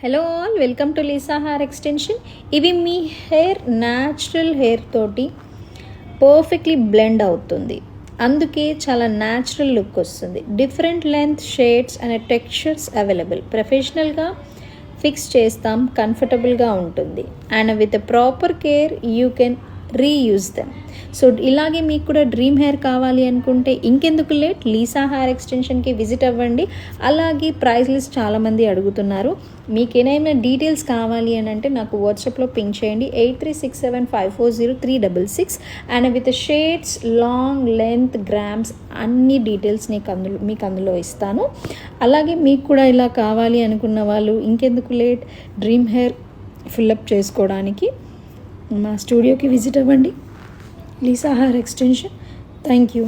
Hello all, welcome to Lisa hair extension. ఇవి మీ hair natural hair తోటి perfectly blend అవుతుంది. అందుకే చాలా న్యాచురల్ లుక్ వస్తుంది. Different length, shades and textures available. ప్రొఫెషనల్గా ఫిక్స్ చేస్తాం, కంఫర్టబుల్గా ఉంటుంది. And with proper care you can reuse them. So ఇలాగే మీకు కూడా డ్రీమ్ హెయిర్ కావాలి అనుకుంటే ఇంకెందుకు లేట్, లీసా హెయిర్ ఎక్స్టెన్షన్కి విజిట్ అవ్వండి. అలాగే ప్రైస్ లిస్ట్ చాలామంది అడుగుతున్నారు. మీకు ఏమైనా డీటెయిల్స్ కావాలి అని అంటే నాకు వాట్సాప్లో పింక్ చేయండి 8367540366. And with shades, long, length, grams అన్ని డీటెయిల్స్ మీకు అందులో ఇస్తాను. అలాగే మీకు కూడా ఇలా కావాలి అనుకున్న వాళ్ళు ఇంకెందుకు లేట్, డ్రీమ్ హెయిర్ ఫిల్అప్ చేసుకోవడానికి మా స్టూడియోకి విజిట్ అవ్వండి. Lisa hair extension. Thank you.